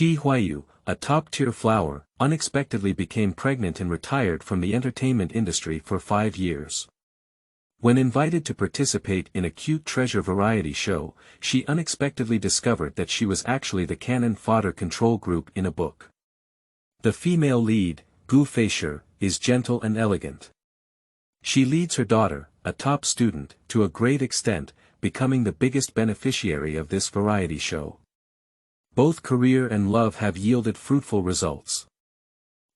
Huaiyu, a top-tier flower, unexpectedly became pregnant and retired from the entertainment industry for 5 years. When invited to participate in a cute treasure variety show, she unexpectedly discovered that she was actually the canon fodder control group in a book. The female lead, Feishi, is gentle and elegant. She leads her daughter, a top student, to a great extent, becoming the biggest beneficiary of this variety show. Both career and love have yielded fruitful results.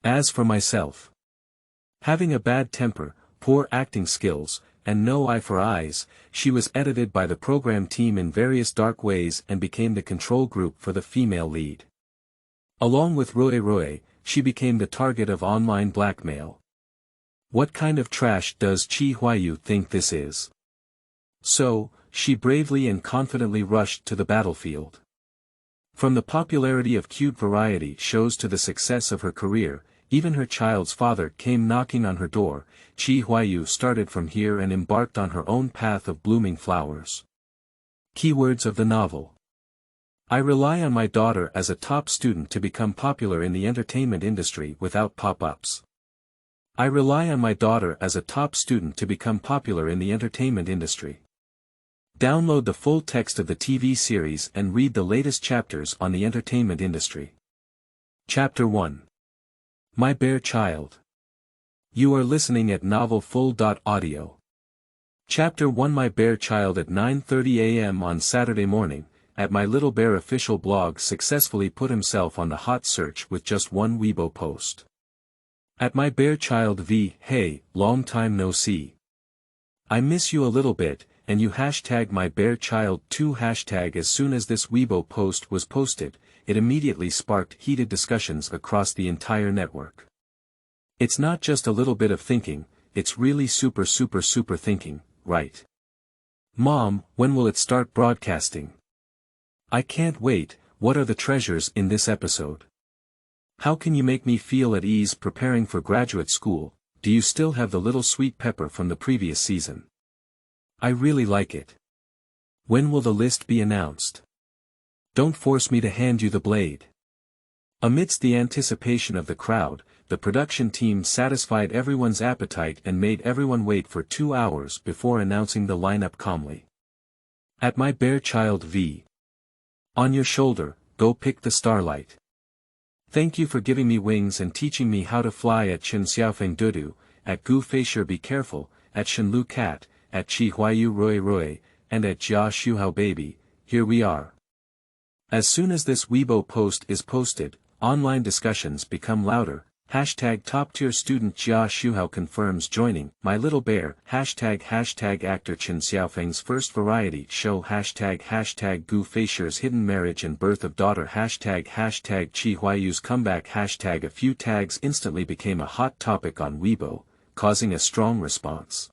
As for myself, having a bad temper, poor acting skills, and no eye for eyes, she was edited by the program team in various dark ways and became the control group for the female lead. Along with Huaiyu, she became the target of online blackmail. What kind of trash does Huaiyu think this is? So, she bravely and confidently rushed to the battlefield. From the popularity of cute variety shows to the success of her career, even her child's father came knocking on her door. Huaiyu started from here and embarked on her own path of blooming flowers. Keywords of the novel. I rely on my daughter as a top student to become popular in the entertainment industry without pop-ups. I rely on my daughter as a top student to become popular in the entertainment industry. Download the full text of the TV series and read the latest chapters on the entertainment industry. Chapter 1. My Bear Child. You are listening at novelfull.audio. Chapter 1. My Bear Child. At 9:30 a.m. on Saturday morning, at My Little Bear official blog successfully put himself on the hot search with just one Weibo post. At My Bear Child v. Hey, long time no see. I miss you a little bit, and you hashtag My Bear Child 2 hashtag. As soon as this Weibo post was posted, it immediately sparked heated discussions across the entire network. It's not just a little bit of thinking, it's really super thinking, right? Mom, when will it start broadcasting? I can't wait. What are the treasures in this episode? How can you make me feel at ease preparing for graduate school? Do you still have the little sweet pepper from the previous season? I really like it. When will the list be announced? Don't force me to hand you the blade. Amidst the anticipation of the crowd, the production team satisfied everyone's appetite and made everyone wait for 2 hours before announcing the lineup calmly. At My Bear Child v. On your shoulder, go pick the starlight. Thank you for giving me wings and teaching me how to fly. At Chen Xiaofeng Dudu, at Feishi be careful, at Shenlu Cat, at Huaiyu Huaiyu, and at Jia Shuhao Baby, here we are. As soon as this Weibo post is posted, online discussions become louder. Hashtag top tier student Jia Shuhao confirms joining My Little Bear. Hashtag actor Chen Xiaofeng's first variety show. Hashtag Feishi's hidden marriage and birth of daughter. Hashtag Huaiyu's comeback. Hashtag a few tags instantly became a hot topic on Weibo, causing a strong response.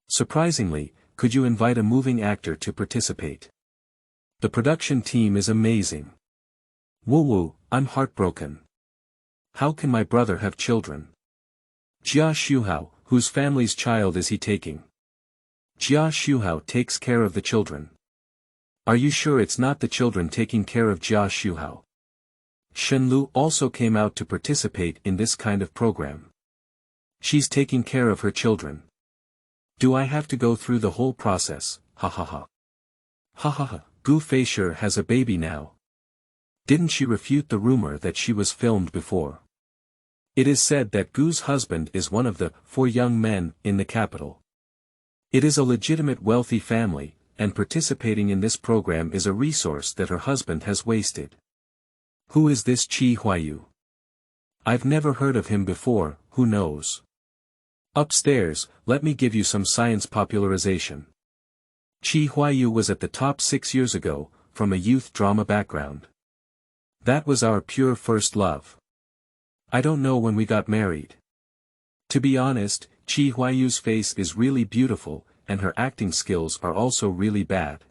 Surprisingly, could you invite a moving actor to participate? The production team is amazing. Woo, I'm heartbroken. How can my brother have children? Jia Shuhao, whose family's child is he taking? Jia Shuhao takes care of the children. Are you sure it's not the children taking care of Jia Shuhao? Shenlu also came out to participate in this kind of program. She's taking care of her children. Do I have to go through the whole process? Ha ha ha. Ha ha ha. Feishi has a baby now. Didn't she refute the rumor that she was filmed before? It is said that Gu's husband is one of the 4 young men in the capital. It is a legitimate wealthy family, and participating in this program is a resource that her husband has wasted. Who is this Huaiyu? I've never heard of him before, who knows? Upstairs, let me give you some science popularization. Huaiyu was at the top 6 years ago, from a youth drama background. That was our pure first love. I don't know when we got married. To be honest, Huaiyu's face is really beautiful, and her acting skills are also really bad.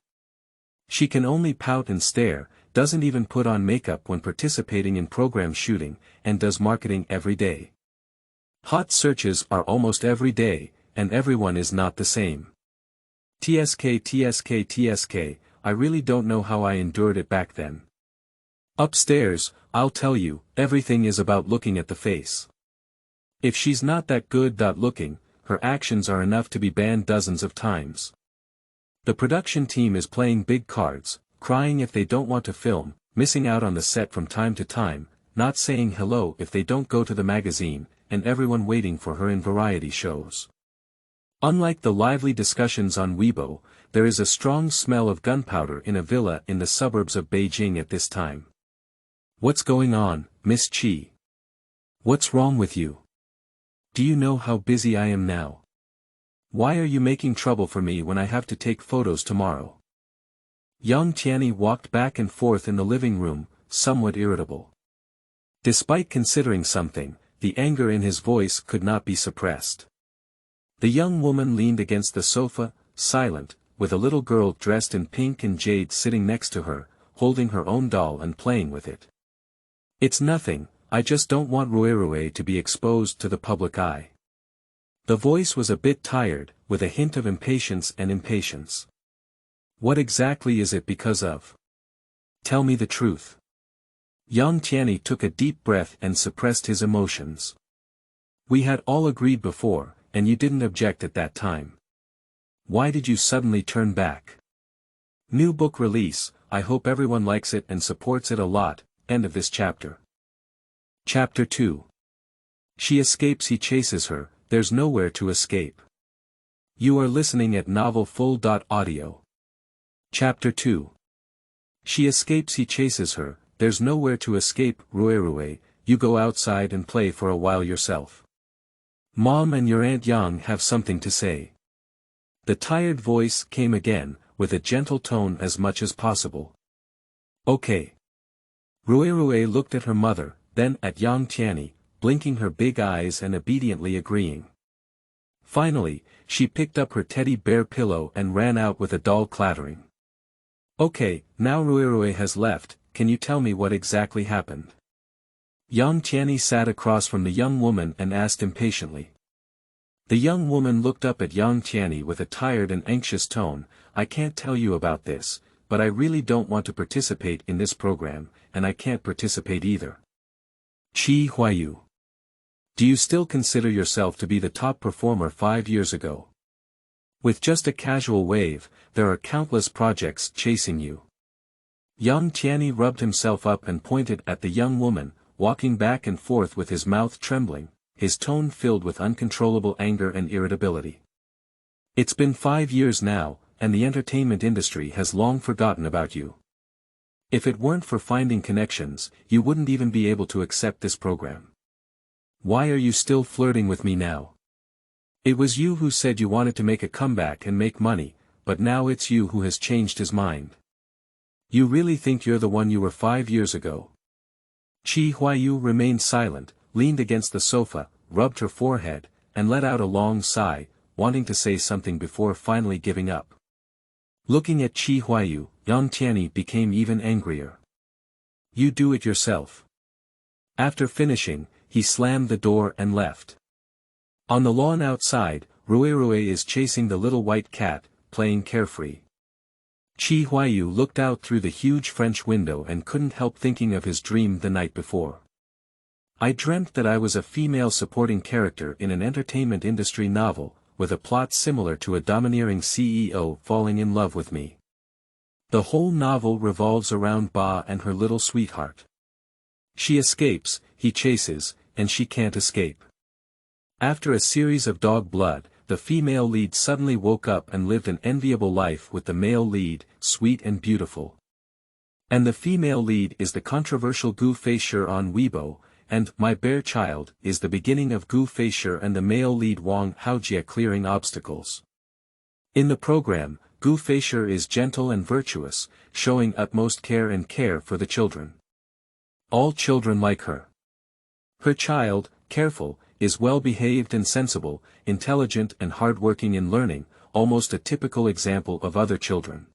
She can only pout and stare, doesn't even put on makeup when participating in program shooting, and does marketing every day. Hot searches are almost every day, and everyone is not the same. TSK, I really don't know how I endured it back then. Upstairs, I'll tell you, everything is about looking at the face. If she's not that good looking, her actions are enough to be banned dozens of times. The production team is playing big cards, crying if they don't want to film, missing out on the set from time to time, not saying hello if they don't go to the magazine, and everyone waiting for her in variety shows. Unlike the lively discussions on Weibo, there is a strong smell of gunpowder in a villa in the suburbs of Beijing at this time. What's going on, Miss Chi? What's wrong with you? Do you know how busy I am now? Why are you making trouble for me when I have to take photos tomorrow? Yang Tianyi walked back and forth in the living room, somewhat irritable. Despite considering something, the anger in his voice could not be suppressed. The young woman leaned against the sofa, silent, with a little girl dressed in pink and jade sitting next to her, holding her own doll and playing with it. It's nothing, I just don't want Ruirue to be exposed to the public eye. The voice was a bit tired, with a hint of impatience. What exactly is it because of? Tell me the truth. Yang Tianyi took a deep breath and suppressed his emotions. We had all agreed before, and you didn't object at that time. Why did you suddenly turn back? New book release, I hope everyone likes it and supports it a lot. End of this chapter. Chapter 2. She escapes, he chases her, there's nowhere to escape. You are listening at novelfull.audio. Chapter 2. She escapes, he chases her, there's nowhere to escape. Ruirue, you go outside and play for a while yourself. Mom and your Aunt Yang have something to say. The tired voice came again, with a gentle tone as much as possible. Okay. Ruirue looked at her mother, then at Yang Tianyi, blinking her big eyes and obediently agreeing. Finally, she picked up her teddy bear pillow and ran out with a dull clattering. Okay, now Ruirue has left, can you tell me what exactly happened? Yang Tianyi sat across from the young woman and asked impatiently. The young woman looked up at Yang Tianyi with a tired and anxious tone. I can't tell you about this, but I really don't want to participate in this program, and I can't participate either. Huaiyu. Do you still consider yourself to be the top performer 5 years ago? With just a casual wave, there are countless projects chasing you. Yang Tianyi rubbed himself up and pointed at the young woman, walking back and forth with his mouth trembling, his tone filled with uncontrollable anger and irritability. It's been 5 years now, and the entertainment industry has long forgotten about you. If it weren't for finding connections, you wouldn't even be able to accept this program. Why are you still flirting with me now? It was you who said you wanted to make a comeback and make money, but now it's you who has changed his mind. You really think you're the one you were 5 years ago? Huaiyu remained silent, leaned against the sofa, rubbed her forehead, and let out a long sigh, wanting to say something before finally giving up. Looking at Huaiyu, Yang Tianyi became even angrier. You do it yourself. After finishing, he slammed the door and left. On the lawn outside, Ruirue is chasing the little white cat, playing carefree. Huaiyu looked out through the huge French window and couldn't help thinking of his dream the night before. I dreamt that I was a female supporting character in an entertainment industry novel, with a plot similar to a domineering CEO falling in love with me. The whole novel revolves around Ba and her little sweetheart. She escapes, he chases, and she can't escape. After a series of dog blood, the female lead suddenly woke up and lived an enviable life with the male lead, sweet and beautiful. And the female lead is the controversial Gu Feishi on Weibo, and My Bear Child is the beginning of Gu Feishi and the male lead Wang Haojie clearing obstacles. In the program, Gu Feishi is gentle and virtuous, showing utmost care for the children. All children like her. Her child, Careful, is well-behaved and sensible, intelligent and hard-working in learning, almost a typical example of other children.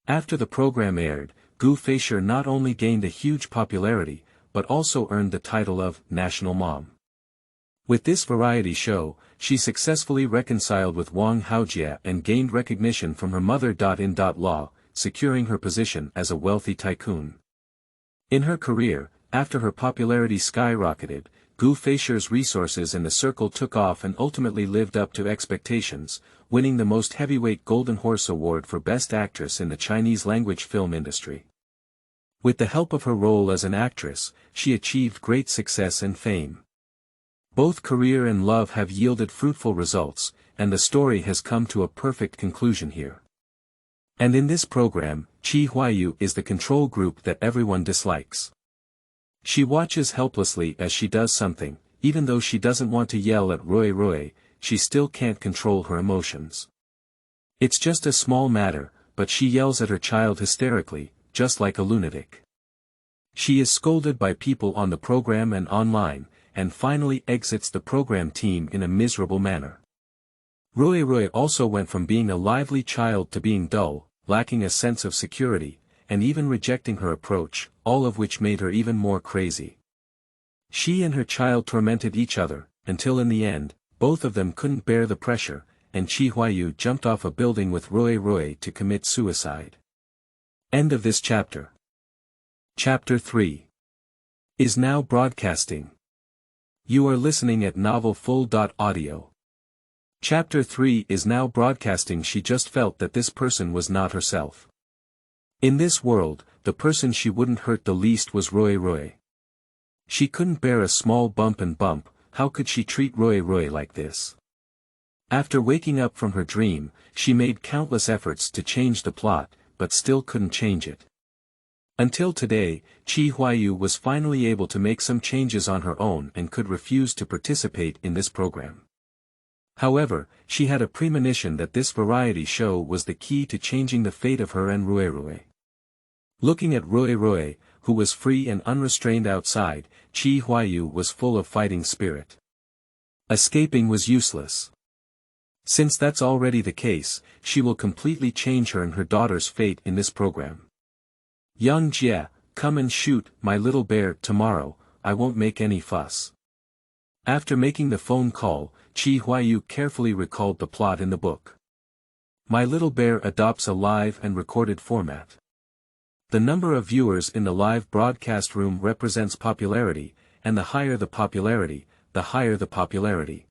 After the program aired, Gu Feishi not only gained a huge popularity, but also earned the title of National Mom. With this variety show, she successfully reconciled with Wang Haojie and gained recognition from her mother. In law, securing her position as a wealthy tycoon. In her career, after her popularity skyrocketed, Gu Feishi's resources in the circle took off and ultimately lived up to expectations, winning the most heavyweight Golden Horse Award for Best Actress in the Chinese-language film industry. With the help of her role as an actress, she achieved great success and fame. Both career and love have yielded fruitful results, and the story has come to a perfect conclusion here. And in this program, Huaiyu is the control group that everyone dislikes. She watches helplessly as she does something, even though she doesn't want to yell at Roy, she still can't control her emotions. It's just a small matter, but she yells at her child hysterically, just like a lunatic. She is scolded by people on the program and online, and finally exits the program team in a miserable manner. Roy also went from being a lively child to being dull, lacking a sense of security, and even rejecting her approach, all of which made her even more crazy. She and her child tormented each other, until in the end, both of them couldn't bear the pressure, and Huaiyu jumped off a building with Roy to commit suicide. End of this chapter. Chapter 3 is now broadcasting. You are listening at novelfull.audio. Chapter 3 is now broadcasting. She just felt that this person was not herself. In this world, the person she wouldn't hurt the least was Roy. She couldn't bear a small bump, how could she treat Roy like this? After waking up from her dream, she made countless efforts to change the plot, but still couldn't change it. Until today, Huaiyu was finally able to make some changes on her own and could refuse to participate in this program. However, she had a premonition that this variety show was the key to changing the fate of her and Roy. Looking at Roy, who was free and unrestrained outside, Huaiyu was full of fighting spirit. Escaping was useless. Since that's already the case, she will completely change her and her daughter's fate in this program. Young Jie, come and shoot my little bear tomorrow, I won't make any fuss. After making the phone call, Huaiyu carefully recalled the plot in the book. My Little Bear adopts a live and recorded format. The number of viewers in the live broadcast room represents popularity, and the higher the popularity, the higher the popularity.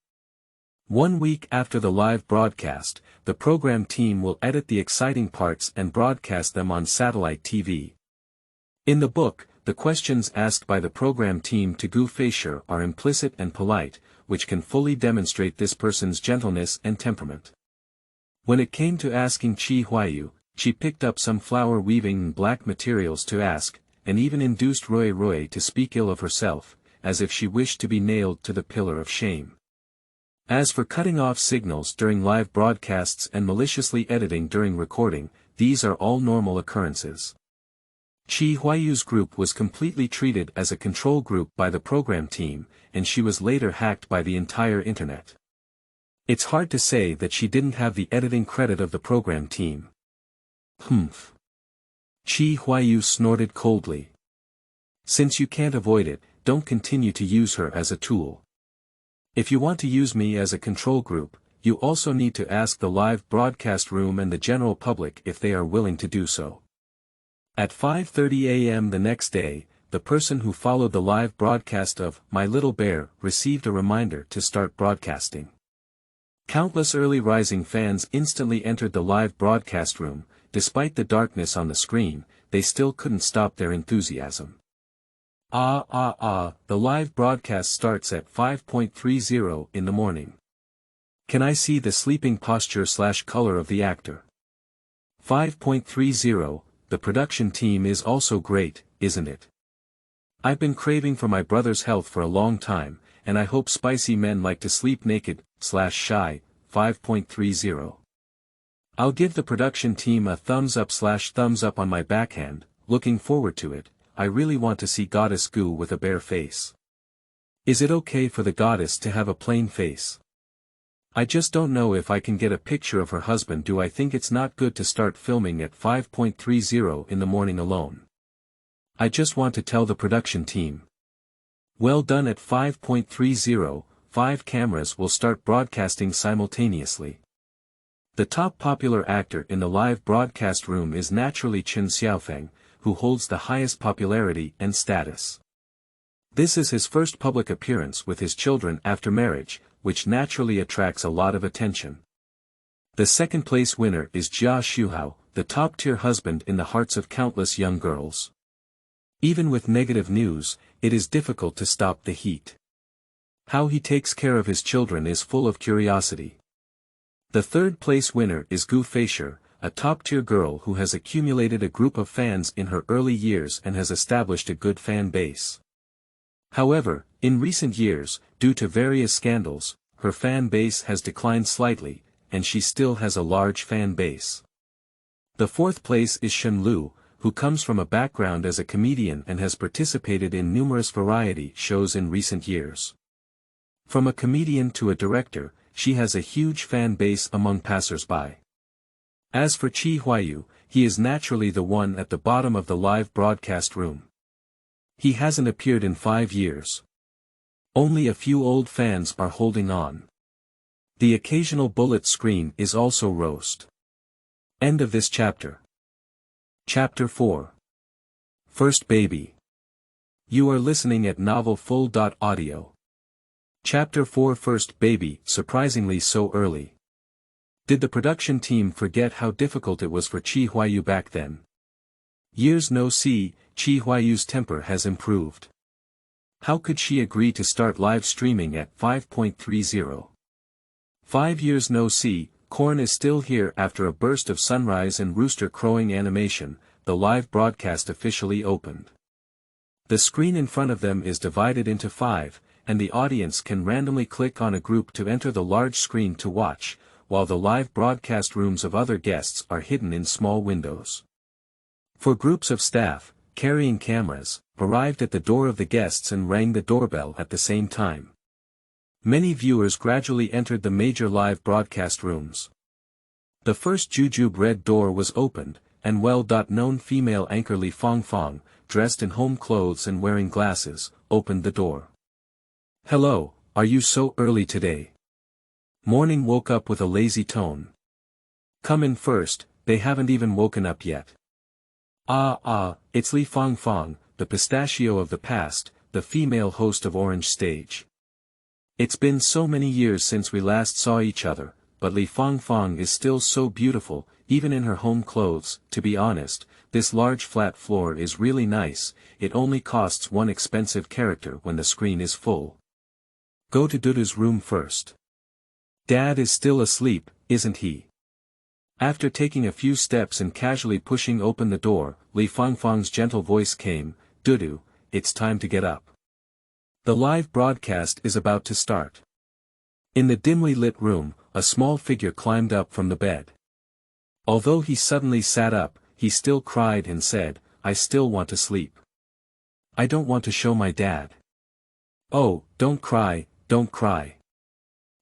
1 week after the live broadcast, the program team will edit the exciting parts and broadcast them on satellite TV. In the book, the questions asked by the program team to Gu Feishi are implicit and polite, which can fully demonstrate this person's gentleness and temperament. When it came to asking Huaiyu, she picked up some flower weaving and black materials to ask, and even induced Roy to speak ill of herself, as if she wished to be nailed to the pillar of shame. As for cutting off signals during live broadcasts and maliciously editing during recording, these are all normal occurrences. Huaiyu's group was completely treated as a control group by the program team, and she was later hacked by the entire internet. It's hard to say that she didn't have the editing credit of the program team. Huaiyu snorted coldly. Since you can't avoid it, don't continue to use her as a tool. If you want to use me as a control group, you also need to ask the live broadcast room and the general public if they are willing to do so. At 5:30 a.m. the next day, the person who followed the live broadcast of My Little Bear received a reminder to start broadcasting. Countless early rising fans instantly entered the live broadcast room. Despite the darkness on the screen, they still couldn't stop their enthusiasm. The live broadcast starts at 5:30 in the morning. Can I see the sleeping posture/color of the actor? 5:30, the production team is also great, isn't it? I've been craving for my brother's health for a long time, and I hope spicy men like to sleep naked/shy, 5:30. I'll give the production team a thumbs up on my backhand, looking forward to it. I really want to see Goddess Gu with a bare face. Is it okay for the goddess to have a plain face? I just don't know if I can get a picture of her husband. Do I think it's not good to start filming at 5:30 in the morning alone? I just want to tell the production team. Well done. At 5:30, 5 cameras will start broadcasting simultaneously. The top popular actor in the live broadcast room is naturally Chen Xiaofeng, who holds the highest popularity and status. This is his first public appearance with his children after marriage, which naturally attracts a lot of attention. The second-place winner is Jia Shuhao, the top-tier husband in the hearts of countless young girls. Even with negative news, it is difficult to stop the heat. How he takes care of his children is full of curiosity. The third-place winner is Gu Feishi, a top-tier girl who has accumulated a group of fans in her early years and has established a good fan base. However, in recent years, due to various scandals, her fan base has declined slightly, and she still has a large fan base. The fourth place is Shen Lu, who comes from a background as a comedian and has participated in numerous variety shows in recent years. From a comedian to a director, she has a huge fan base among passers-by. As for Huaiyu, he is naturally the one at the bottom of the live broadcast room. He hasn't appeared in 5 years. Only a few old fans are holding on. The occasional bullet screen is also roast. End of this chapter. Chapter 4. First Baby. You are listening at novelfull.audio. Chapter 4 First Baby, surprisingly so early. Did the production team forget how difficult it was for Huaiyu back then? Years no see, Huaiyu's temper has improved. How could she agree to start live streaming at 5.30? 5 years no see, Korn is still here after a burst of sunrise and rooster crowing animation, the live broadcast officially opened. The screen in front of them is divided into 5, and the audience can randomly click on a group to enter the large screen to watch, while the live broadcast rooms of other guests are hidden in small windows. For groups of staff, carrying cameras, arrived at the door of the guests and rang the doorbell at the same time. Many viewers gradually entered the major live broadcast rooms. The first jujube red door was opened, and well-known female anchor Li Fangfang, dressed in home clothes and wearing glasses, opened the door. "Hello, are you so early today?" Morning woke up with a lazy tone. "Come in first, they haven't even woken up yet." It's Li Fangfang, the pistachio of the past, the female host of Orange Stage. It's been so many years since we last saw each other, but Li Fangfang is still so beautiful, even in her home clothes. To be honest, this large flat floor is really nice, it only costs one expensive character when the screen is full. Go to Dudu's room first. Dad is still asleep, isn't he? After taking a few steps and casually pushing open the door, Li Fangfang's gentle voice came, "Dudu, it's time to get up. The live broadcast is about to start." In the dimly lit room, a small figure climbed up from the bed. Although he suddenly sat up, he still cried and said, "I still want to sleep. I don't want to show my dad." "Oh, don't cry, don't cry."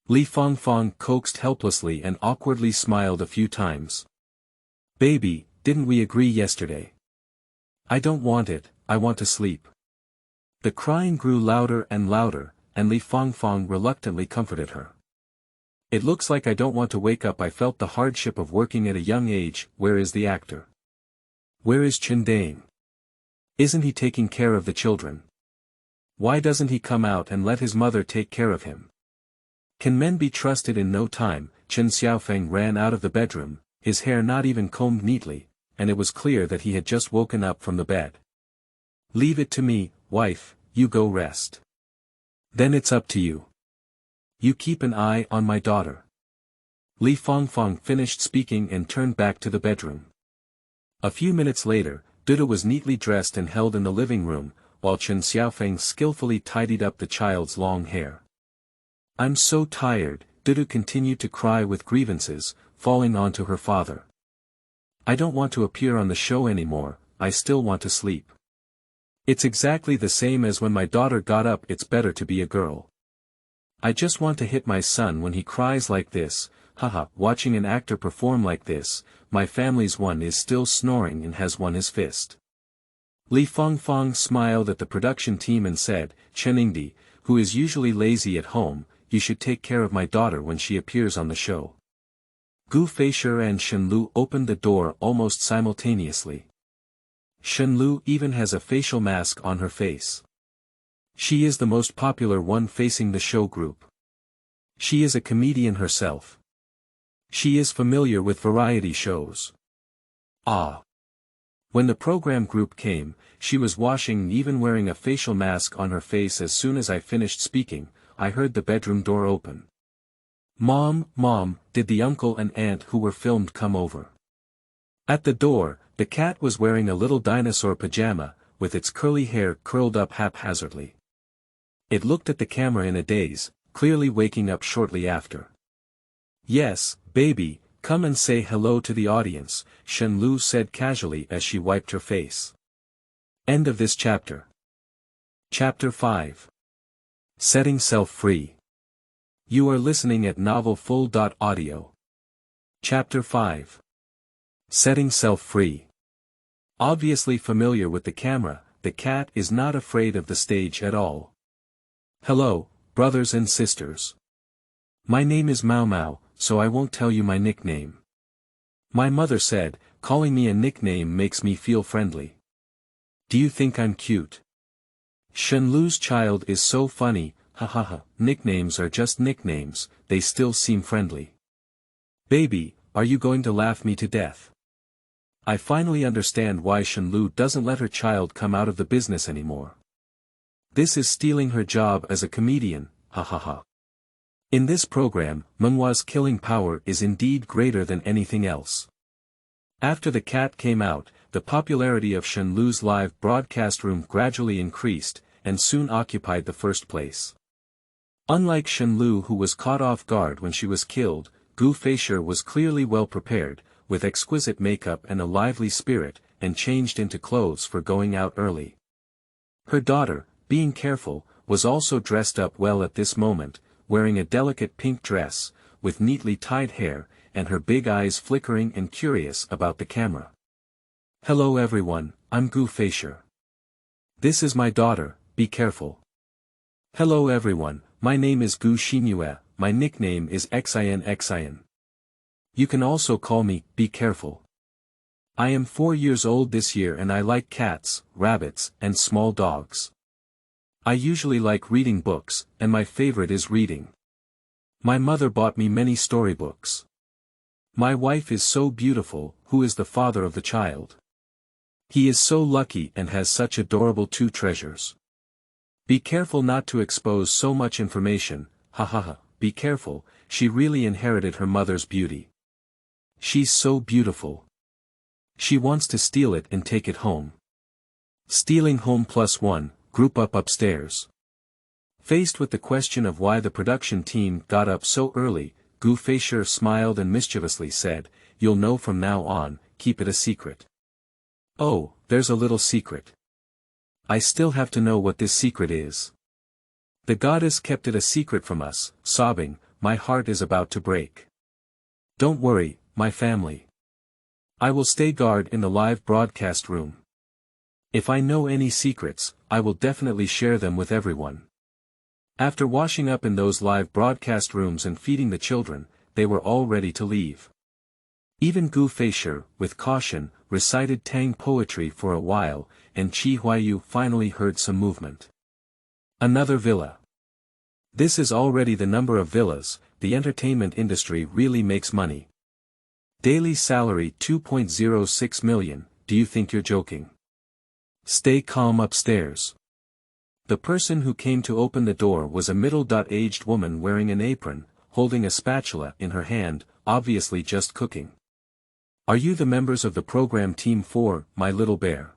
Li Fangfang coaxed helplessly and awkwardly smiled a few times. "Baby, didn't we agree yesterday? I don't want it, I want to sleep." The crying grew louder and louder, and Li Fangfang reluctantly comforted her. "It looks like I don't want to wake up. I felt the hardship of working at a young age. Where is the actor? Where is Chindane? Isn't he taking care of the children? Why doesn't he come out and let his mother take care of him? Can men be trusted?" In no time, Chen Xiaofeng ran out of the bedroom, his hair not even combed neatly, and it was clear that he had just woken up from the bed. "Leave it to me, wife, you go rest. Then it's up to you. You keep an eye on my daughter." Li Fangfang finished speaking and turned back to the bedroom. A few minutes later, Dudu was neatly dressed and held in the living room, while Chen Xiaofeng skillfully tidied up the child's long hair. "I'm so tired," Dudu continued to cry with grievances, falling onto her father. "I don't want to appear on the show anymore, I still want to sleep. It's exactly the same as when my daughter got up. It's better to be a girl. I just want to hit my son when he cries like this. Haha, watching an actor perform like this, my family's one is still snoring and has won his fist." Li Fangfang smiled at the production team and said, "Cheningdi, who is usually lazy at home, you should take care of my daughter when she appears on the show." Gu Feishi and Shen Lu opened the door almost simultaneously. Shenlu even has a facial mask on her face. She is the most popular one facing the show group. She is a comedian herself. She is familiar with variety shows. Ah. When the program group came, she was washing and even wearing a facial mask on her face. As soon as I finished speaking, I heard the bedroom door open. Mom, did the uncle and aunt who were filmed come over? At the door, the cat was wearing a little dinosaur pajama, with its curly hair curled up haphazardly. It looked at the camera in a daze, clearly waking up shortly after. Yes, baby, come and say hello to the audience, Shenlu said casually as she wiped her face. End of this chapter. Chapter 5. Setting Self Free. You are listening at novelfull.audio. Chapter 5. Setting Self Free. Obviously familiar with the camera, the cat is not afraid of the stage at all. Hello, brothers and sisters. My name is Mau Mau, so I won't tell you my nickname. My mother said, calling me a nickname makes me feel friendly. Do you think I'm cute? Shenlu's child is so funny, hahaha, nicknames are just nicknames, they still seem friendly. Baby, are you going to laugh me to death? I finally understand why Shenlu doesn't let her child come out of the business anymore. This is stealing her job as a comedian, hahaha. In this program, Menghua's killing power is indeed greater than anything else. After the cat came out, the popularity of Shenlu's live broadcast room gradually increased, and soon occupied the first place. Unlike Shenlu, who was caught off guard when she was killed, Feishi was clearly well prepared, with exquisite makeup and a lively spirit, and changed into clothes for going out early. Her daughter, being careful, was also dressed up well at this moment, wearing a delicate pink dress, with neatly tied hair, and her big eyes flickering and curious about the camera. Hello everyone, I'm Feishi. This is my daughter, be careful. Hello everyone, my name is Gu Xinyue, my nickname is Xin. You can also call me, be careful. I am 4 years old this year and I like cats, rabbits, and small dogs. I usually like reading books, and my favorite is reading. My mother bought me many storybooks. My wife is so beautiful, who is the father of the child. He is so lucky and has such adorable 2 treasures. Be careful not to expose so much information, hahaha, be careful, she really inherited her mother's beauty. She's so beautiful. She wants to steal it and take it home. Stealing home +1, group up upstairs. Faced with the question of why the production team got up so early, Feishi smiled and mischievously said, you'll know from now on, keep it a secret. Oh, there's a little secret. I still have to know what this secret is. The goddess kept it a secret from us, sobbing, my heart is about to break. Don't worry, my family. I will stay guard in the live broadcast room. If I know any secrets, I will definitely share them with everyone. After washing up in those live broadcast rooms and feeding the children, they were all ready to leave. Even Feishi, with caution, recited Tang poetry for a while, and Huaiyu finally heard some movement. Another villa. This is already the number of villas, the entertainment industry really makes money. Daily salary 2.06 million, do you think you're joking? Stay calm upstairs. The person who came to open the door was a middle-aged woman wearing an apron, holding a spatula in her hand, obviously just cooking. Are you the members of the program team for My Little Bear?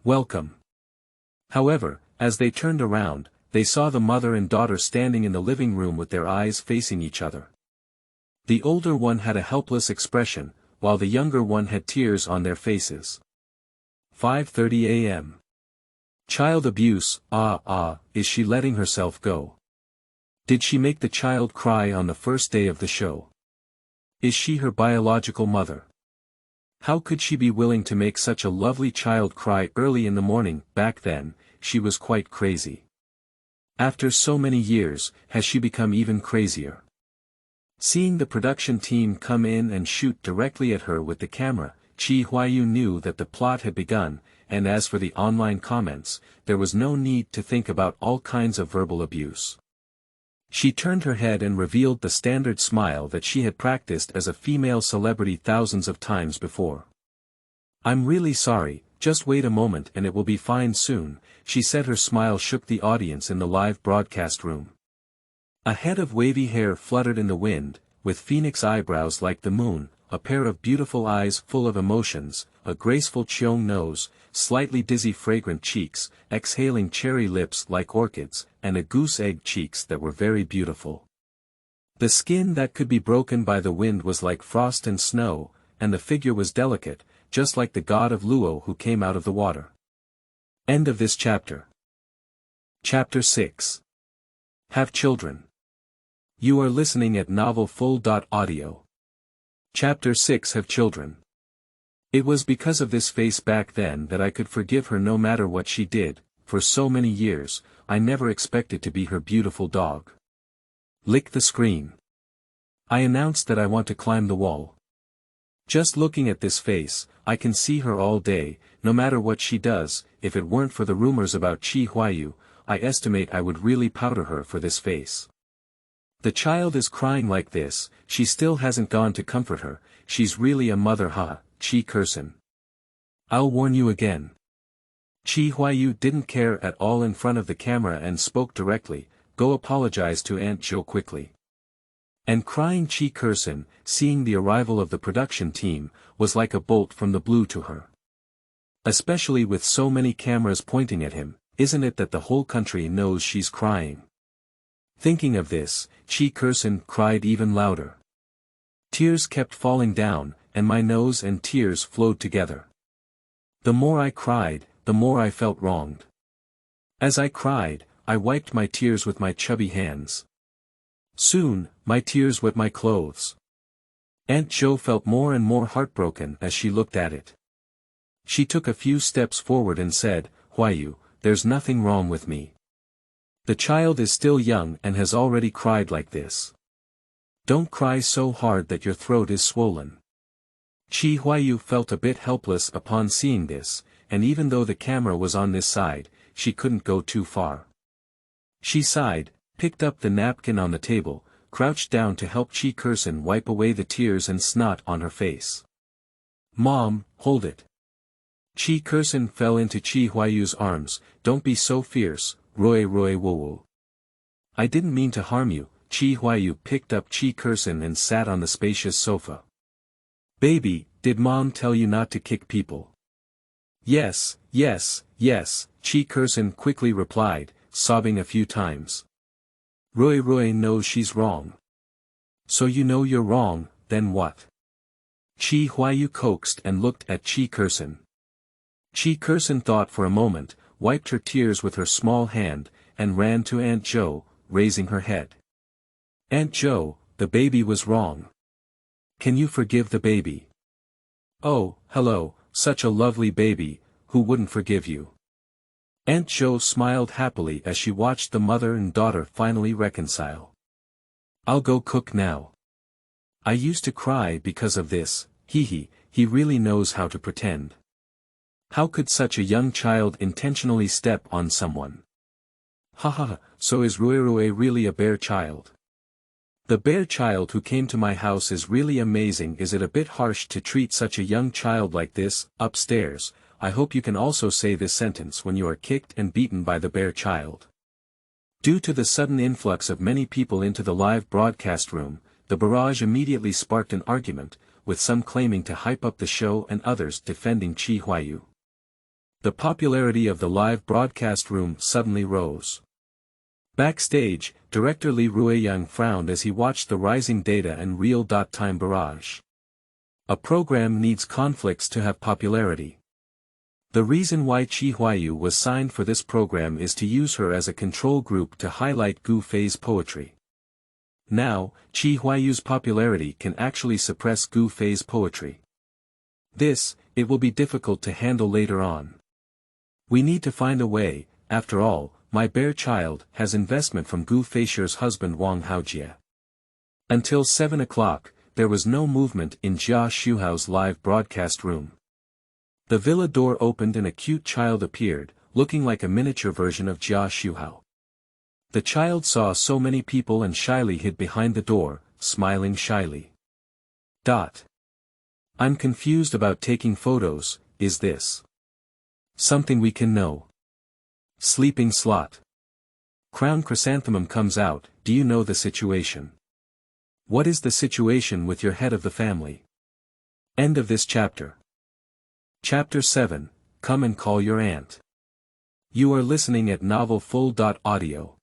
Welcome. However, as they turned around, they saw the mother and daughter standing in the living room with their eyes facing each other. The older one had a helpless expression, while the younger one had tears on their faces. 5:30 a.m. Child abuse, is she letting herself go? Did she make the child cry on the first day of the show? Is she her biological mother? How could she be willing to make such a lovely child cry early in the morning? Back then, she was quite crazy. After so many years, has she become even crazier? Seeing the production team come in and shoot directly at her with the camera, Huaiyu knew that the plot had begun, and as for the online comments, there was no need to think about all kinds of verbal abuse. She turned her head and revealed the standard smile that she had practiced as a female celebrity thousands of times before. "I'm really sorry, just wait a moment and it will be fine soon," she said. Her smile shook the audience in the live broadcast room. A head of wavy hair fluttered in the wind, with phoenix eyebrows like the moon, a pair of beautiful eyes full of emotions, a graceful cheong nose, slightly dizzy fragrant cheeks, exhaling cherry lips like orchids, and a goose-egg cheeks that were very beautiful. The skin that could be broken by the wind was like frost and snow, and the figure was delicate, just like the god of Luo who came out of the water. End of this chapter. Chapter 6. Have children. You are listening at novelfull.audio. Chapter 6. Have children. It was because of this face back then that I could forgive her no matter what she did. For so many years, I never expected to be her beautiful dog. Lick the screen. I announced that I want to climb the wall. Just looking at this face, I can see her all day, no matter what she does. If it weren't for the rumors about Huaiyu, I estimate I would really powder her for this face. The child is crying like this, she still hasn't gone to comfort her, she's really a mother, huh, Curson. I'll warn you again. Huaiyu didn't care at all in front of the camera and spoke directly, go apologize to Aunt Jo quickly. And crying Curson, seeing the arrival of the production team, was like a bolt from the blue to her. Especially with so many cameras pointing at him, isn't it that the whole country knows she's crying? Thinking of this, Curson cried even louder. Tears kept falling down, and my nose and tears flowed together. The more I cried, the more I felt wronged. As I cried, I wiped my tears with my chubby hands. Soon, my tears wet my clothes. Aunt Jo felt more and more heartbroken as she looked at it. She took a few steps forward and said, "Huaiyu, there's nothing wrong with me. The child is still young and has already cried like this. Don't cry so hard that your throat is swollen." Huaiyu felt a bit helpless upon seeing this, and even though the camera was on this side, she couldn't go too far. She sighed, picked up the napkin on the table, crouched down to help Curson wipe away the tears and snot on her face. "Mom, hold it." Curson fell into Huaiyu's arms. "Don't be so fierce, Roy wo. I didn't mean to harm you." Huaiyu picked up Curson and sat on the spacious sofa. "Baby, did Mom tell you not to kick people?" Yes, Curson quickly replied, sobbing a few times. Roy knows she's wrong." "So you know you're wrong, then what?" Huaiyu coaxed and looked at Curson. Curson thought for a moment, wiped her tears with her small hand, and ran to Aunt Jo, raising her head. "Aunt Jo, the baby was wrong. Can you forgive the baby?" "Oh, hello, such a lovely baby, who wouldn't forgive you?" Aunt Jo smiled happily as she watched the mother and daughter finally reconcile. "I'll go cook now. I used to cry because of this, he really knows how to pretend. How could such a young child intentionally step on someone? Ha, so is Roy really a bear child? The bear child who came to my house is really amazing. Is it a bit harsh to treat such a young child like this?" Upstairs, I hope you can also say this sentence when you are kicked and beaten by the bear child. Due to the sudden influx of many people into the live broadcast room, the barrage immediately sparked an argument, with some claiming to hype up the show and others defending Huaiyu. The popularity of the live broadcast room suddenly rose. Backstage, director Li Ruiyang frowned as he watched the rising data and real-time barrage. A program needs conflicts to have popularity. The reason why Huaiyu was signed for this program is to use her as a control group to highlight Gu Fei's poetry. Now, Huaiyu's popularity can actually suppress Gu Fei's poetry. It will be difficult to handle later on. We need to find a way. After all, my bear child has investment from Gu Feishi's husband Wang Haojie. Until 7 o'clock, there was no movement in Jia Shuhao's live broadcast room. The villa door opened and a cute child appeared, looking like a miniature version of Jia Shuhao. The child saw so many people and shyly hid behind the door, smiling shyly. I'm confused about taking photos, is this something we can know? Sleeping slot. Crown Chrysanthemum comes out, do you know the situation? What is the situation with your head of the family? End of this chapter. Chapter 7, Come and Call Your Aunt. You are listening at novelfull.audio.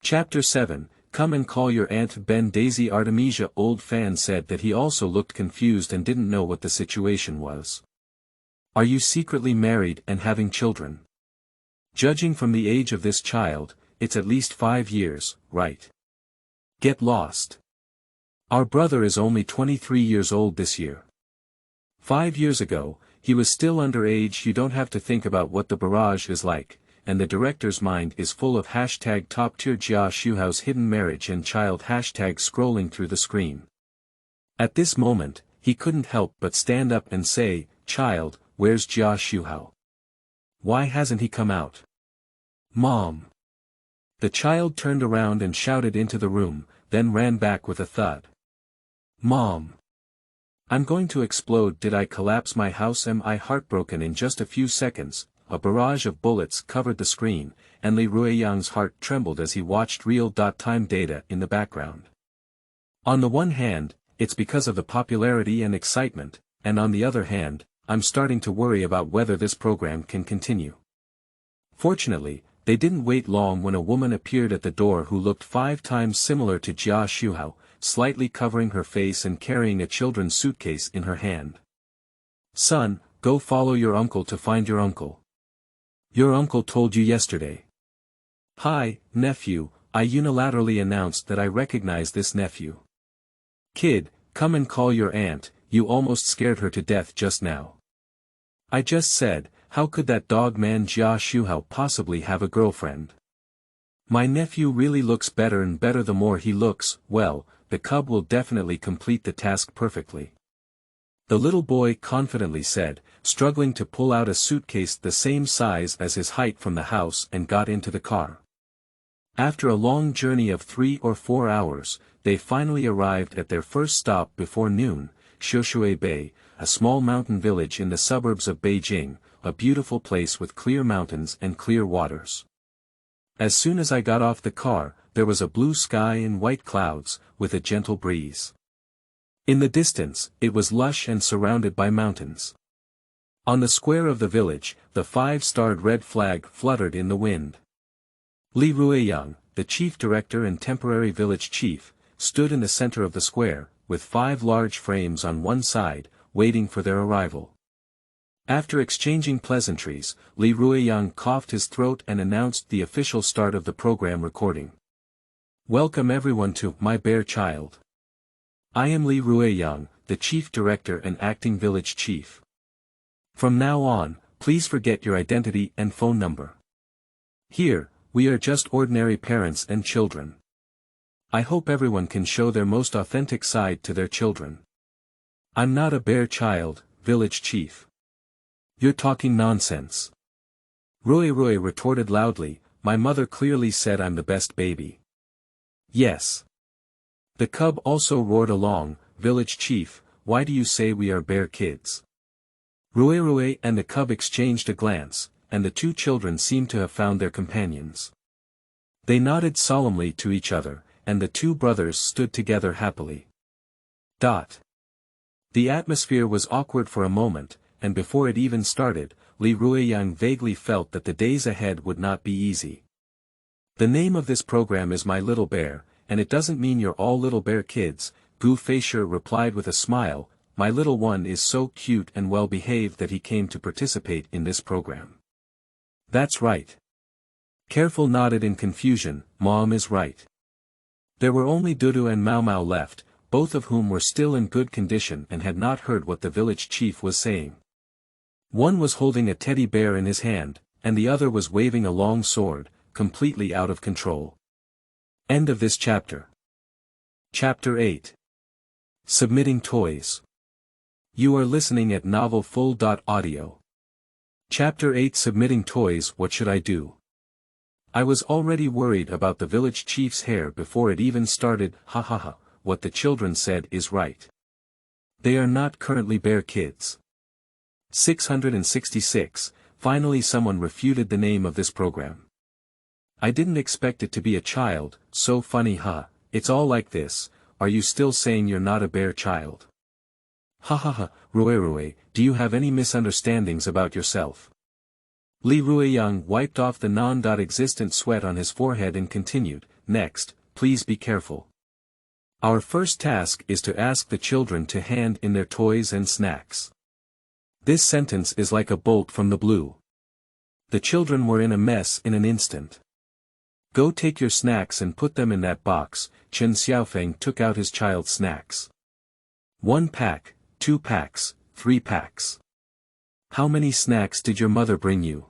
Chapter 7, Come and Call Your Aunt. Ben Daisy Artemisia old fan said that he also looked confused and didn't know what the situation was. Are you secretly married and having children? Judging from the age of this child, it's at least 5 years, right? Get lost. Our brother is only 23 years old this year. 5 years ago, he was still underage. You don't have to think about what the barrage is like, and the director's mind is full of hashtag top tier Jia Shuhao's hidden marriage and child hashtag scrolling through the screen. At this moment, he couldn't help but stand up and say, child, where's Jia Shuhao? Why hasn't he come out? Mom. The child turned around and shouted into the room, then ran back with a thud. Mom. I'm going to explode. Did I collapse my house? Am I heartbroken? In just a few seconds, a barrage of bullets covered the screen, and Li Ruiyang's heart trembled as he watched real-time data in the background. On the one hand, it's because of the popularity and excitement, and on the other hand, I'm starting to worry about whether this program can continue. Fortunately, they didn't wait long when a woman appeared at the door who looked 5 times similar to Jia Shuhao, slightly covering her face and carrying a children's suitcase in her hand. Son, go follow your uncle to find your uncle. Your uncle told you yesterday. Hi, nephew, I unilaterally announced that I recognize this nephew. Kid, come and call your aunt, you almost scared her to death just now. I just said, how could that dog man Jia Shuhao possibly have a girlfriend? My nephew really looks better and better the more he looks, well, the cub will definitely complete the task perfectly. The little boy confidently said, struggling to pull out a suitcase the same size as his height from the house and got into the car. After a long journey of 3 or 4 hours, they finally arrived at their first stop before noon, Shushui Bay, a small mountain village in the suburbs of Beijing, a beautiful place with clear mountains and clear waters. As soon as I got off the car, there was a blue sky and white clouds, with a gentle breeze. In the distance, it was lush and surrounded by mountains. On the square of the village, the 5-starred red flag fluttered in the wind. Li Ruiyang, the chief director and temporary village chief, stood in the center of the square, with 5 large frames on one side, waiting for their arrival. After exchanging pleasantries, Li Ruiyang coughed his throat and announced the official start of the program recording. Welcome everyone to My Bear Child. I am Li Ruiyang, the chief director and acting village chief. From now on, please forget your identity and phone number. Here, we are just ordinary parents and children. I hope everyone can show their most authentic side to their children. I'm not a bear child, village chief. You're talking nonsense. Rui retorted loudly, my mother clearly said I'm the best baby. Yes. The cub also roared along, village chief, why do you say we are bear kids? Rui and the cub exchanged a glance, and the 2 children seemed to have found their companions. They nodded solemnly to each other, and the 2 brothers stood together happily. The atmosphere was awkward for a moment, and before it even started, Li Ruiyang vaguely felt that the days ahead would not be easy. The name of this program is My Little Bear, and it doesn't mean you're all little bear kids, Gu Feishi replied with a smile, my little one is so cute and well behaved that he came to participate in this program. That's right. Careful nodded in confusion, Mom is right. There were only Dudu and Mau Mau left, both of whom were still in good condition and had not heard what the village chief was saying. One was holding a teddy bear in his hand, and the other was waving a long sword, completely out of control. End of this chapter. Chapter 8. Submitting toys. You are listening at novel FUL.audio. Chapter 8 Submitting Toys. What should I do? I was already worried about the village chief's hair before it even started. Ha ha ha, what the children said is right. They are not currently bear kids. 666, finally someone refuted the name of this program. I didn't expect it to be a child, so funny ha, it's all like this. Are you still saying you're not a bear child? Ha ha ha, Rue, do you have any misunderstandings about yourself? Li Ruiyang wiped off the non-existent sweat on his forehead and continued, next, please be careful. Our first task is to ask the children to hand in their toys and snacks. This sentence is like a bolt from the blue. The children were in a mess in an instant. Go take your snacks and put them in that box. Chen Xiaofeng took out his child's snacks. 1 pack, 2 packs, 3 packs. How many snacks did your mother bring you?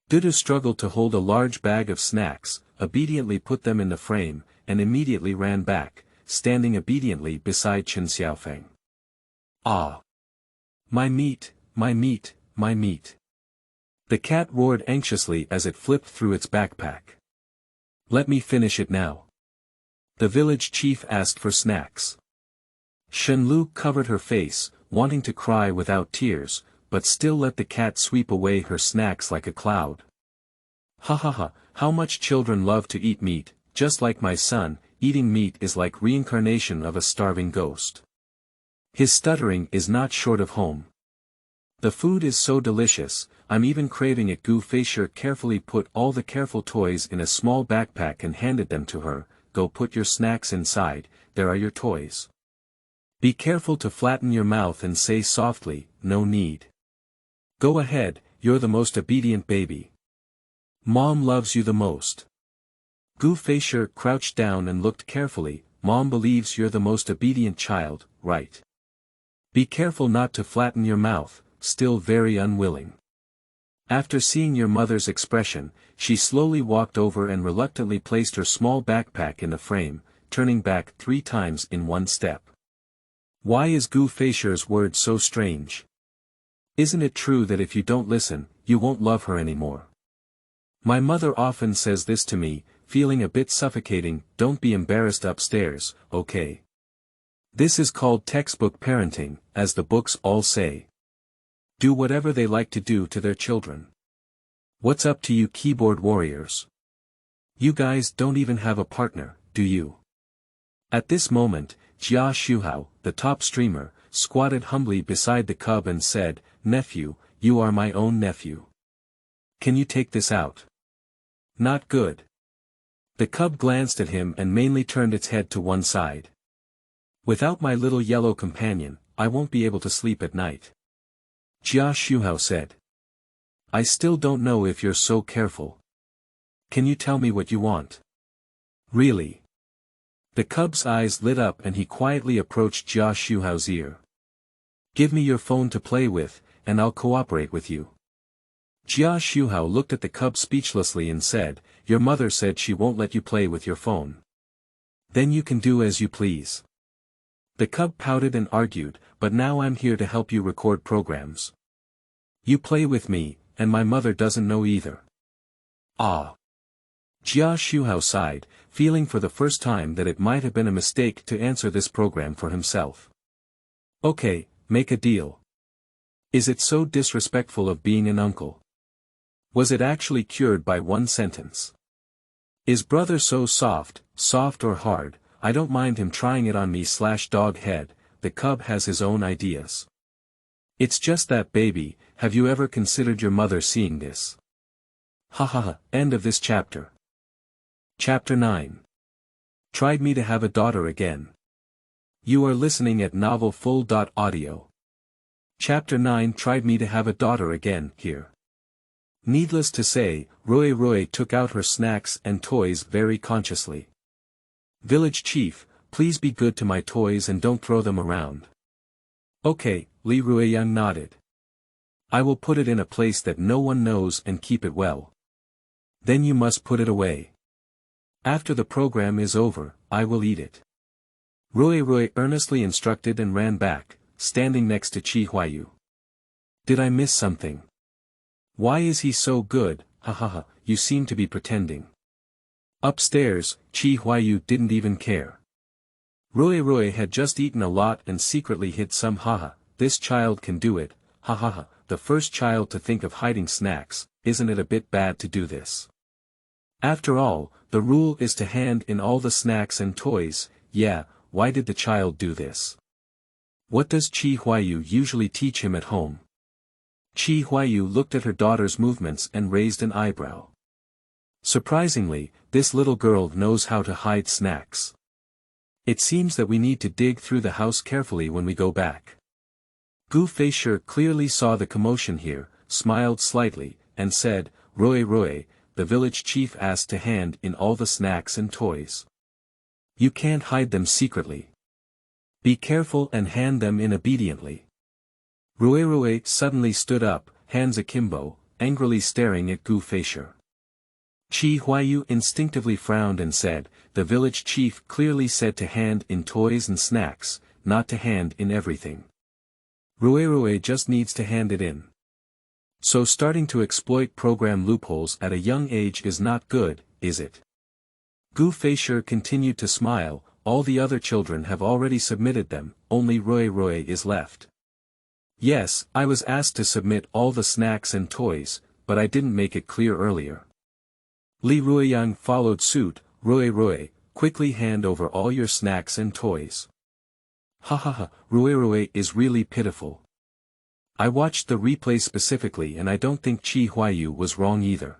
Dudu struggled to hold a large bag of snacks, obediently put them in the frame, and immediately ran back, standing obediently beside Chen Xiaofeng. Ah! My meat, my meat, my meat. The cat roared anxiously as it flipped through its backpack. Let me finish it now. The village chief asked for snacks. Shenlu covered her face, wanting to cry without tears, but still let the cat sweep away her snacks like a cloud. Ha ha ha, how much children love to eat meat, just like my son, eating meat is like reincarnation of a starving ghost. His stuttering is not short of home. The food is so delicious, I'm even craving it. Feishi carefully put all the careful toys in a small backpack and handed them to her. Go put your snacks inside, there are your toys. Be careful to flatten your mouth and say softly, no need. Go ahead, you're the most obedient baby. Mom loves you the most. Feishi crouched down and looked carefully. Mom believes you're the most obedient child, right? Be careful not to flatten your mouth, still very unwilling. After seeing your mother's expression, she slowly walked over and reluctantly placed her small backpack in the frame, turning back 3 times in one step. Why is Feishi's word so strange? Isn't it true that if you don't listen, you won't love her anymore? My mother often says this to me, feeling a bit suffocating. Don't be embarrassed upstairs, okay? This is called textbook parenting, as the books all say. Do whatever they like to do to their children. What's up to you keyboard warriors? You guys don't even have a partner, do you? At this moment, Jia Shuhao, the top streamer, squatted humbly beside the cub and said, Nephew, you are my own nephew. Can you take this out? Not good. The cub glanced at him and mainly turned its head to one side. Without my little yellow companion, I won't be able to sleep at night. Jia Shuhao said. I still don't know if you're so careful. Can you tell me what you want? Really? The cub's eyes lit up and he quietly approached Jia Shuhao's ear. Give me your phone to play with, and I'll cooperate with you. Jia Shuhao looked at the cub speechlessly and said, Your mother said she won't let you play with your phone. Then you can do as you please. The cub pouted and argued, but now I'm here to help you record programs. You play with me, and my mother doesn't know either. Ah. Jia Shuhao sighed, feeling for the first time that it might have been a mistake to answer this program for himself. Okay, make a deal. Is it so disrespectful of being an uncle? Was it actually cured by one sentence? Is brother so soft or hard? I don't mind him trying it on me / dog head, the cub has his own ideas. It's just that baby, have you ever considered your mother seeing this? Ha ha ha, end of this chapter. Chapter 9. Tried me to have a daughter again. You are listening at novel FUL.audio. Chapter 9 Tried me to have a daughter again, here. Needless to say, Rui took out her snacks and toys very consciously. Village chief, please be good to my toys and don't throw them around. Okay, Li Ruiyang nodded. I will put it in a place that no one knows and keep it well. Then you must put it away. After the program is over, I will eat it. Huaiyu earnestly instructed and ran back, standing next to Huaiyu. Did I miss something? Why is he so good? Ha ha ha, you seem to be pretending. Upstairs, Huaiyu didn't even care. Huaiyu had just eaten a lot and secretly hid some. Haha, this child can do it, ha ha ha, the first child to think of hiding snacks, isn't it a bit bad to do this? After all, the rule is to hand in all the snacks and toys. Yeah, why did the child do this? What does Huaiyu usually teach him at home? Huaiyu looked at her daughter's movements and raised an eyebrow. Surprisingly, this little girl knows how to hide snacks. It seems that we need to dig through the house carefully when we go back. Feishi clearly saw the commotion here, smiled slightly, and said, Huaiyu, the village chief asked to hand in all the snacks and toys. You can't hide them secretly. Be careful and hand them in obediently. Huaiyu suddenly stood up, hands akimbo, angrily staring at Feishi. Huaiyu instinctively frowned and said, the village chief clearly said to hand in toys and snacks, not to hand in everything. Huaiyu just needs to hand it in. So starting to exploit program loopholes at a young age is not good, is it? Feishi continued to smile, all the other children have already submitted them, only Huaiyu is left. Yes, I was asked to submit all the snacks and toys, but I didn't make it clear earlier. Li Ruiyang followed suit, Huaiyu, quickly hand over all your snacks and toys. Ha ha ha, Huaiyu is really pitiful. I watched the replay specifically and I don't think Huaiyu was wrong either.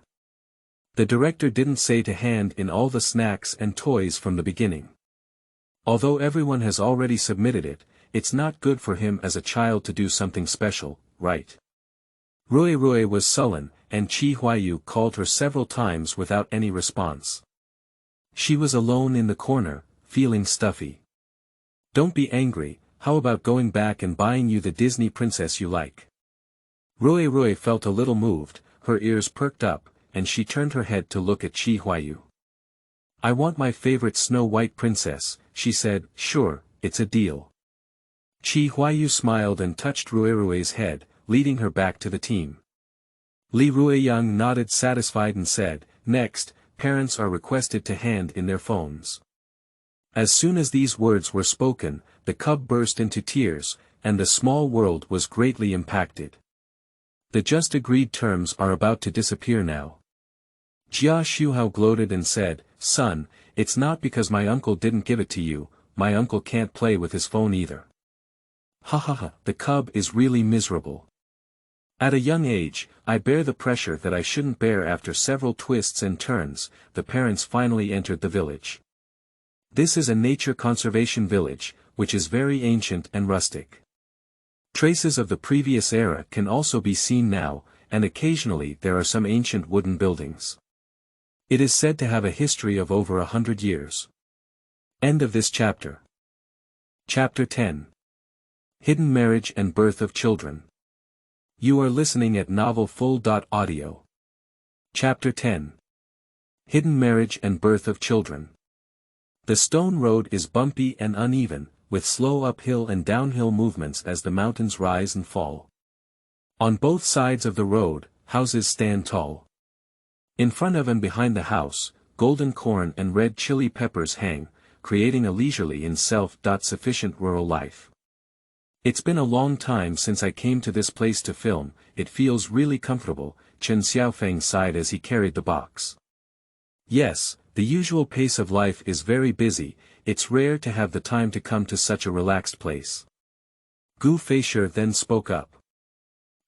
The director didn't say to hand in all the snacks and toys from the beginning. Although everyone has already submitted it, it's not good for him as a child to do something special, right? Huaiyu was sullen, and Huaiyu called her several times without any response. She was alone in the corner, feeling stuffy. Don't be angry, how about going back and buying you the Disney princess you like? Huaiyu felt a little moved, her ears perked up, and she turned her head to look at Huaiyu. I want my favorite Snow White princess, she said. Sure, it's a deal. Huaiyu smiled and touched Huaiyu's head, leading her back to the team. Li Ruiyang nodded satisfied and said, next, parents are requested to hand in their phones. As soon as these words were spoken, the cub burst into tears, and the small world was greatly impacted. The just agreed terms are about to disappear now. Jia Shuhao gloated and said, son, it's not because my uncle didn't give it to you, my uncle can't play with his phone either. Ha ha ha, the cub is really miserable. At a young age, I bear the pressure that I shouldn't bear. After several twists and turns, the parents finally entered the village. This is a nature conservation village, which is very ancient and rustic. Traces of the previous era can also be seen now, and occasionally there are some ancient wooden buildings. It is said to have a history of over 100 years. End of this chapter. Chapter 10. Hidden Marriage and Birth of Children. You are listening at novelfull.audio. Chapter 10. Hidden Marriage and Birth of Children. The stone road is bumpy and uneven, with slow uphill and downhill movements as the mountains rise and fall. On both sides of the road, houses stand tall. In front of and behind the house, golden corn and red chili peppers hang, creating a leisurely and self-sufficient rural life. It's been a long time since I came to this place to film, it feels really comfortable, Chen Xiaofeng sighed as he carried the box. Yes, the usual pace of life is very busy, it's rare to have the time to come to such a relaxed place. Feishi then spoke up.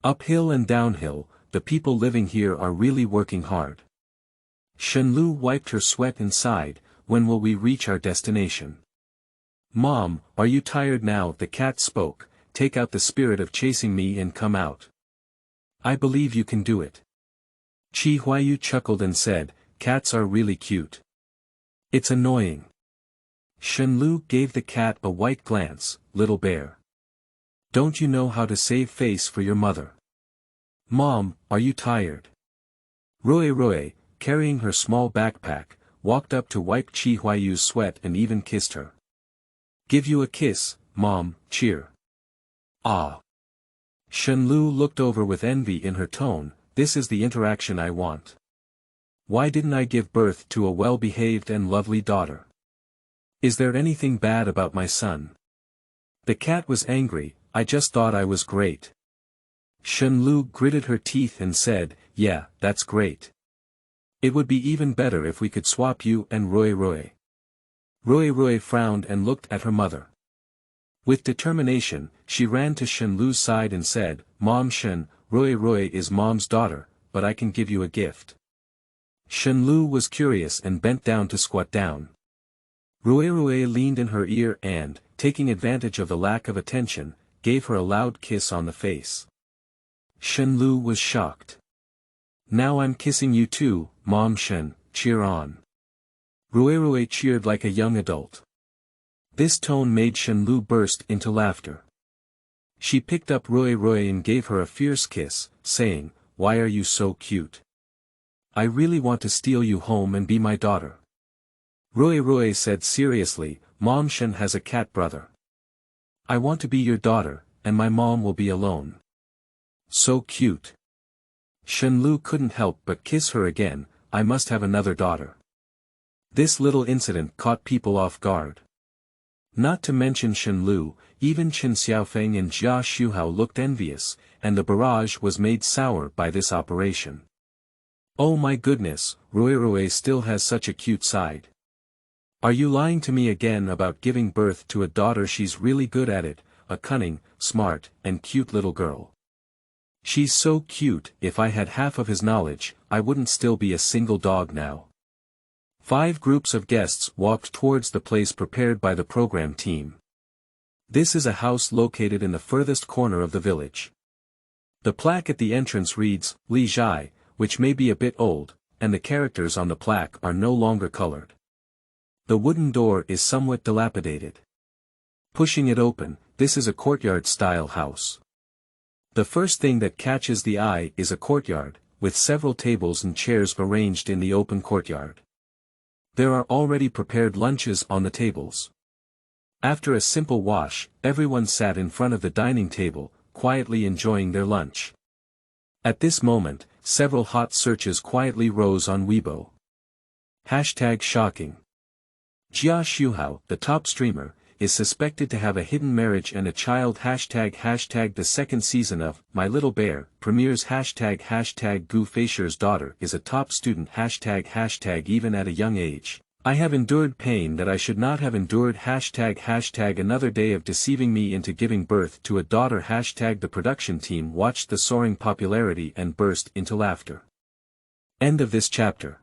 Uphill and downhill, the people living here are really working hard. Shenlu wiped her sweat and sighed, when will we reach our destination? Mom, are you tired now? The cat spoke, take out the spirit of chasing me and come out. I believe you can do it. Huaiyu chuckled and said, cats are really cute. It's annoying. Shenlu gave the cat a white glance, little bear. Don't you know how to save face for your mother? Mom, are you tired? Huaiyu, carrying her small backpack, walked up to wipe Huaiyu's sweat and even kissed her. Give you a kiss, Mom, cheer. Ah. Shenlu looked over with envy in her tone. This is the interaction I want. Why didn't I give birth to a well-behaved and lovely daughter? Is there anything bad about my son? The cat was angry. I just thought I was great. Shenlu gritted her teeth and said, yeah, that's great. It would be even better if we could swap you and Huaiyu. Huaiyu frowned and looked at her mother. With determination, she ran to Shenlu's side and said, Mom, Huaiyu is Mom's daughter, but I can give you a gift. Shenlu was curious and bent down to squat down. Huaiyu leaned in her ear and, taking advantage of the lack of attention, gave her a loud kiss on the face. Shenlu was shocked. Now I'm kissing you too, Mom, cheer on. Huaiyu cheered like a young adult. This tone made Shenlu burst into laughter. She picked up Huaiyu and gave her a fierce kiss, saying, why are you so cute? I really want to steal you home and be my daughter. Huaiyu said seriously, Mom, has a cat brother. I want to be your daughter, and my mom will be alone. So cute. Shenlu couldn't help but kiss her again. I must have another daughter. This little incident caught people off guard. Not to mention Shenlu, even Chen Xiaofeng and Jia Shuhao looked envious, and the barrage was made sour by this operation. Oh my goodness, Huaiyu still has such a cute side. Are you lying to me again about giving birth to a daughter? She's really good at it, a cunning, smart, and cute little girl. She's so cute. If I had half of his knowledge, I wouldn't still be a single dog now. 5 groups of guests walked towards the place prepared by the program team. This is a house located in the furthest corner of the village. The plaque at the entrance reads, Li Zhai, which may be a bit old, and the characters on the plaque are no longer colored. The wooden door is somewhat dilapidated. Pushing it open, this is a courtyard-style house. The first thing that catches the eye is a courtyard, with several tables and chairs arranged in the open courtyard. There are already prepared lunches on the tables. After a simple wash, everyone sat in front of the dining table, quietly enjoying their lunch. At this moment, several hot searches quietly rose on Weibo. #shocking. Jia Shuhao, the top streamer, is suspected to have a hidden marriage and a child. #The second season of My Little Bear premieres. #Gu Feishi's daughter is a top student. Even at a young age, I have endured pain that I should not have endured. Another day of deceiving me into giving birth to a daughter. The production team watched the soaring popularity and burst into laughter. End of this chapter.